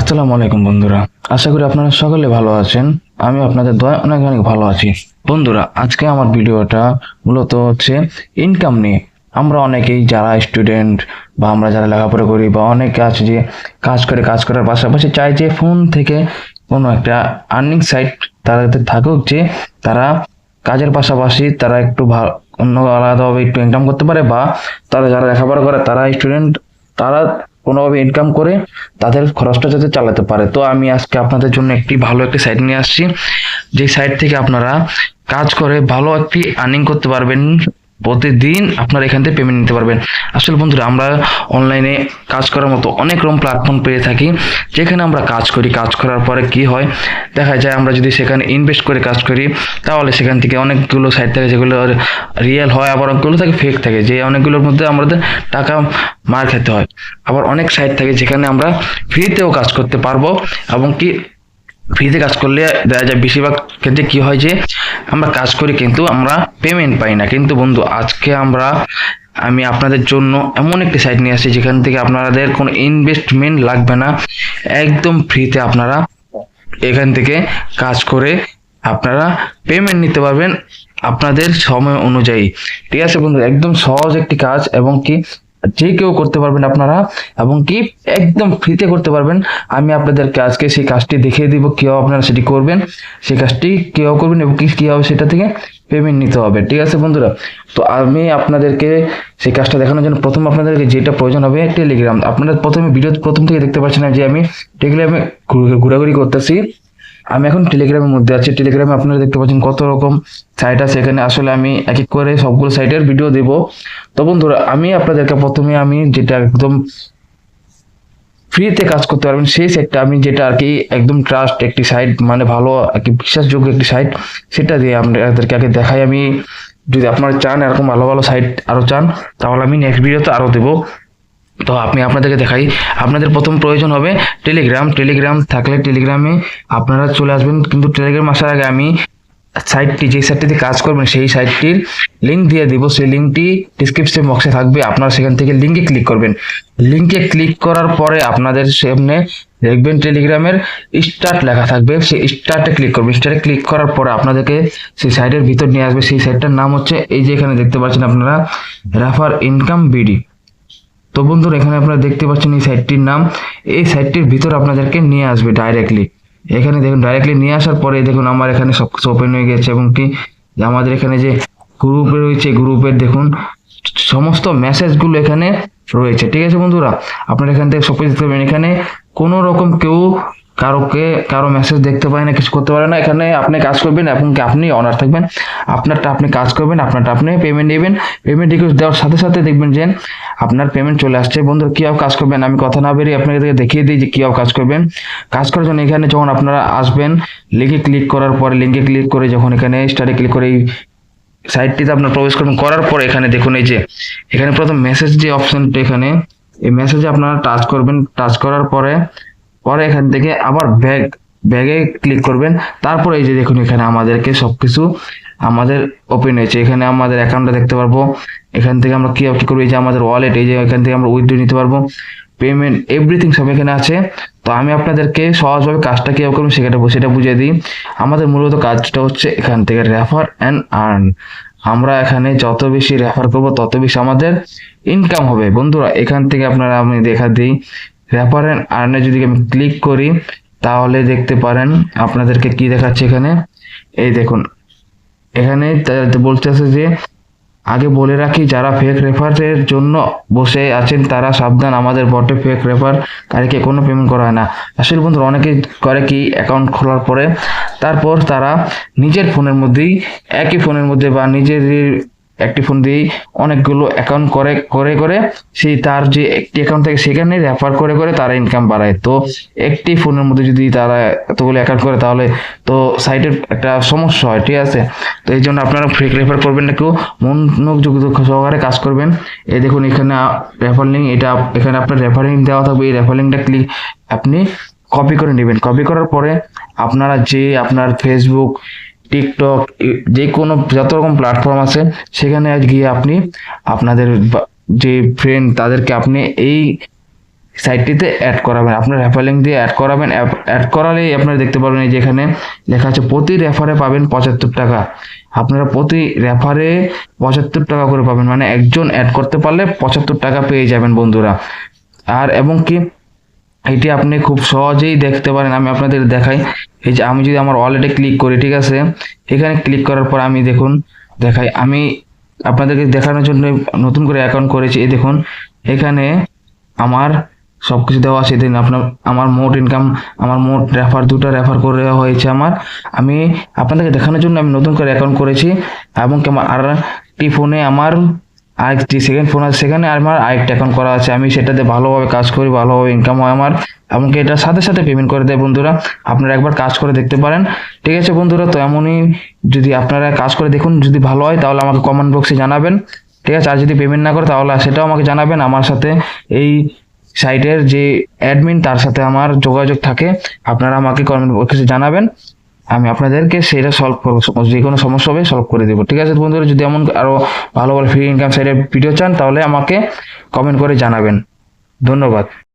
আসসালামু আলাইকুম বন্ধুরা। আশা করি আপনারা সকলে ভালো আছেন। আমি আপনাদের দয়া অনেক অনেক ভালো আছি। বন্ধুরা, আজকে আমার ভিডিওটা মূলত হচ্ছে ইনকাম নিয়ে। আমরা অনেকেই যারা স্টুডেন্ট বা আমরা যারা লেখাপড়া করি বা অনেকে আছে যে কাজ করার পাশাপাশি চাই যে ফোন থেকে কোনো একটা আর্নিং সাইট তাদের থাকুক, যে তারা কাজের পাশাপাশি তারা একটু অন্য আলাদাভাবে একটু ইনকাম করতে পারে, বা তারা যারা লেখাপড়া করে তারা স্টুডেন্ট, তারা কোনোভাবে ইনকাম করে তাদের খরচটা যাতে চালাতে পারে। তো আমি আজকে আপনাদের জন্য একটি ভালো একটি সাইট নিয়ে আসছি, যে সাইট থেকে আপনারা কাজ করে ভালো একটি আর্নিং করতে পারবেন। প্রতিদিন আপনারা এখান থেকে পেমেন্ট নিতে পারবেন। আসলে বন্ধুরা, আমরা অনলাইনে কাজ করার মতো অনেক রকম প্ল্যাটফর্ম পেয়ে থাকি, যেখানে আমরা কাজ করি। কাজ করার পরে কি হয় দেখা যায়, আমরা যদি সেখানে ইনভেস্ট করে কাজ করি তাহলে সেখান থেকে অনেকগুলো সাইট থাকে যেগুলো রিয়েল হয়, আবার অনেকগুলো থাকে ফেক থাকে, যে অনেকগুলোর মধ্যে আমাদের টাকা মার খেতে হয়। আবার অনেক সাইট থাকে যেখানে আমরা ফ্রিতেও কাজ করতে পারবো, এবং কি ফ্রিতে কাজ করলে দেখা যায় বেশিরভাগ ক্ষেত্রে কি হয় যে আমরা কাজ করি কিন্তু আমরা পেমেন্ট পাই না। কিন্তু বন্ধু, আজকে আমি আপনাদের জন্য এমন একটি সাইট নিয়ে আসছি যেখান থেকে আপনাদের কোনো ইনভেস্টমেন্ট লাগবে না, একদম ফ্রিতে আপনারা এখান থেকে কাজ করে আপনারা পেমেন্ট নিতে পারবেন আপনাদের সময় অনুযায়ী। ঠিক আছে বন্ধু, একদম সহজ একটি কাজ, এবং কি যে কেউ করতে পারবেন আপনারা, এবং কি একদম ফ্রিতে করতে পারবেন। আমি আপনাদেরকে আজকে সেই কাজটি দেখিয়ে দিব, কিভাবে আপনারা সেটি করবেন, সেই কাজটি কিভাবে করবেন এবং কিভাবে সেটা থেকে পেমেন্ট নিতে হবে। ঠিক আছে বন্ধুরা, তো আমি আপনাদেরকে সেই কাজটা দেখানোর জন্য প্রথম আপনাদেরকে যেটা প্রয়োজন হবে টেলিগ্রাম। আপনারা প্রথমে ভিডিও প্রথম থেকে দেখতে পাচ্ছেন যে আমি টেলিগ্রামে ঘোরাঘুরি করতেছি। আমি এখন টেলিগ্রামের মধ্যে আছি। টেলিগ্রামে আপনারা দেখতে পাচ্ছেন কত রকম সাইট আছে এখানে। আসলে আমি এক এক করে সবগুলো সাইটের ভিডিও দেব। তো বন্ধুরা, আমি আপনাদেরকে প্রথমে আমি যেটা একদম ফ্রিতে কাজ করতে পারবেন সেই সাইটটা, আমি যেটা আর কি একদম ট্রাস্ট একটি সাইট, মানে ভালো আর কি বিশ্বাসযোগ্য একটি সাইট, সেটা দিয়ে আপনাদেরকে আগে দেখাই। আমি যদি আপনারা চান এরকম ভালো ভালো সাইট আরো চান, তাহলে আমি নেক্সট ভিডিওতে আরো দেবো। তো আপনি আপনাদেরকে দেখাই। আপনাদের প্রথম প্রয়োজন হবে টেলিগ্রাম। টেলিগ্রাম থাকলে টেলিগ্রামে আপনারা চলে আসবেন, কিন্তু টেলিগ্রাম আসার আগে আমি সাইটটি, যে সাইটটিতে কাজ করবেন সেই সাইটটির লিঙ্ক দিয়ে দিব। সেই লিঙ্কটি ডিসক্রিপশন বক্সে থাকবে, আপনারা সেখান থেকে লিঙ্কে ক্লিক করবেন। লিঙ্কে ক্লিক করার পরে আপনাদের সামনে দেখবেন টেলিগ্রামের স্টার্ট লেখা থাকবে, সেই স্টার্টে ক্লিক করবেন। স্টার্টে ক্লিক করার পরে আপনাদেরকে সেই সাইটের ভিতর নিয়ে আসবে। সেই সাইটটার নাম হচ্ছে, এই যে এখানে দেখতে পাচ্ছেন আপনারা, রেফার ইনকাম বিডি। তো বন্ধুরা, এখানে আপনারা দেখতে পাচ্ছেন এই সাইটটির নাম। এই সাইটটির ভিতর আপনাদেরকে নিয়ে আসবে ডাইরেক্টলি। এখানে দেখুন, ডাইরেক্টলি নিয়ে আসার পরে দেখুন আমার এখানে সবকিছু ওপেন হয়ে গেছে, এবং কি আমাদের এখানে যে গ্রুপে রয়েছে, গ্রুপের দেখুন সমস্ত মেসেজগুলো এখানে রয়েছে। ঠিক আছে বন্ধুরা, আপনারা এখান থেকে সবকিছু দেখতে পাবেন। এখানে কোনো রকম কেউ কারো মেসেজ দেখতে পায় না, কিছু করতে পারে না। এখানে আপনি কাজ করবেন এবং আপনি অনার থাকবেন, আপনারটা আপনি কাজ করবেন, আপনারটা আপনি পেমেন্ট নেবেন। পেমেন্ট রিকোয়েস্ট দেওয়ার সাথে সাথে দেখবেন যে আপনার পেমেন্ট চলে আসছে। বন্ধুরা, কীভাবে কাজ করবেন আমি কথা না বেরিয়ে আপনাদেরকে দেখিয়ে দিই যে কীভাবে কাজ করবেন। কাজ করার জন্য এখানে যখন আপনারা আসবেন, লিঙ্কে ক্লিক করার পরে, লিঙ্কে ক্লিক করে যখন এখানে স্টার্টে ক্লিক করে এই সাইটটিতে আপনার প্রবেশ করবেন, করার পরে এখানে দেখুন এই যে এখানে প্রথম মেসেজ যে অপশনটা, এখানে এই মেসেজে আপনারা টাচ করবেন। টাচ করার পরে এখান থেকে আবার ব্যাগে ক্লিক করবেন। তারপর এই যে দেখুন এখানে আমাদেরকে সবকিছু আমাদের ওপেন হয়েছে। এখানে আমাদের অ্যাকাউন্টটা দেখতে পারবো। এখান থেকে আমরা কি করবো, এই যে আমাদের ওয়ালেট, এই যে এখান থেকে আমরা উইথড্র নিতে পারবো, পেমেন্ট এভরিথিং সব এখানে আছে। তো আমি আপনাদেরকে সহজভাবে কাজটা কীভাবে করবেন সেটা বুঝিয়ে দিই। আমাদের মূলত কাজটা হচ্ছে এখান থেকে রেফার অ্যান্ড আর্ন। আমরা এখানে যত বেশি রেফার করব তত বেশি আমাদের ইনকাম হবে। বন্ধুরা, এখান থেকে আপনারা আমি দেখা দিই, রেফার অ্যান্ড আর্নে যদি আমি ক্লিক করি তাহলে দেখতে পারেন আপনাদেরকে কি দেখাচ্ছে এখানে। এই দেখুন এখানে বলতেছে যে, আগে বলে রাখি যারা ফেক রেফারের জন্য বসে আছেন তারা সাবধান, আমাদের বটে ফেক রেফার কারীকে কোনো পেমেন্ট করা হয় না। আসলে বন্ধুরা, অনেকে করে কি, অ্যাকাউন্ট খোলার পরে তারপর তারা নিজের ফোনের মধ্যেই, একই ফোনের মধ্যে বা নিজের একটি ফোন দিয়েই অনেকগুলো অ্যাকাউন্ট করে সেই তার যে একটি অ্যাকাউন্ট থেকে সেখানে রেফার করে তারা ইনকাম বাড়ায়। তো একটি ফোনের মধ্যে যদি তারা এতগুলো অ্যাকাউন্ট করে তাহলে তো সাইটের একটা সমস্যা হয়। ঠিক আছে, তো এই জন্য আপনারা ফেক রেফার করবেন না, কেউ মনোযোগ সহকারে কাজ করবেন। এই দেখুন এখানে রেফার লিঙ্ক, এটা এখানে আপনার রেফার লিঙ্ক দেওয়া থাকবে। এই রেফার লিঙ্কটা আপনি কপি করে নেবেন। কপি করার পরে আপনারা যে আপনার ফেসবুক, টিকটক, যে কোনো যত রকম প্ল্যাটফর্ম আছে সেখানে গিয়ে আপনি আপনাদের যে ফ্রেন্ড তাদেরকে আপনি এই সাইটটিতে অ্যাড করাবেন, আপনার রেফার লিঙ্ক দিয়ে অ্যাড করাবেন। অ্যাড করালেই আপনারা দেখতে পারবেন এই যে এখানে লেখা আছে প্রতি রেফারে পাবেন 75 টাকা। আপনারা প্রতি রেফারে 75 টাকা করে পাবেন, মানে একজন অ্যাড করতে পারলে 75 টাকা পেয়ে যাবেন বন্ধুরা। আর এবং কি এটি আপনি খুব সহজেই দেখতে পারেন, আমি আপনাদের দেখাই। এই যে আমি যদি আমার ওয়ালেটে ক্লিক করি, ঠিক আছে, এখানে ক্লিক করার পর আমি দেখাই, আমি আপনাদেরকে দেখানোর জন্য নতুন করে অ্যাকাউন্ট করেছি। এই দেখুন এখানে আমার সবকিছু দেওয়া আছে। দিন আপনার আমার মোট ইনকাম, আমার মোট দুটো রেফার করে দেওয়া হয়েছে আমার। আমি আপনাদেরকে দেখানোর জন্য আমি নতুন করে অ্যাকাউন্ট করেছি, এবং কি আমার আরেকটি ফোনে আমার আরেকটি সেকেন্ড ফোন আছে, সেখানে আমার আরেকটা অ্যাকাউন্ট করা আছে। আমি সেটাতে ভালোভাবে কাজ করি, ভালোভাবে ইনকাম হয় আমার, এমনকি এটার সাথে সাথে পেমেন্ট করে দেয় বন্ধুরা। আপনারা একবার কাজ করে দেখতে পারেন, ঠিক আছে বন্ধুরা। তো এমনই যদি আপনারা কাজ করে দেখুন, যদি ভালো হয় তাহলে আমাকে কমেন্ট বক্সে জানাবেন, ঠিক আছে। আর যদি পেমেন্ট না করে তাহলে সেটাও আমাকে জানাবেন। আমার সাথে এই সাইটের যে অ্যাডমিন তার সাথে আমার যোগাযোগ থাকে, আপনারা আমাকে কমেন্ট বক্সে জানাবেন, আমি আপনাদেরকে সেটা সলভ করবো, যে কোনো সমস্যা হবে সলভ করে দেবো, ঠিক আছে বন্ধুরা। যদি এমন আরো ভালো ভালো ফ্রি ইনকাম সাইটের ভিডিও চান তাহলে আমাকে কমেন্ট করে জানাবেন। ধন্যবাদ।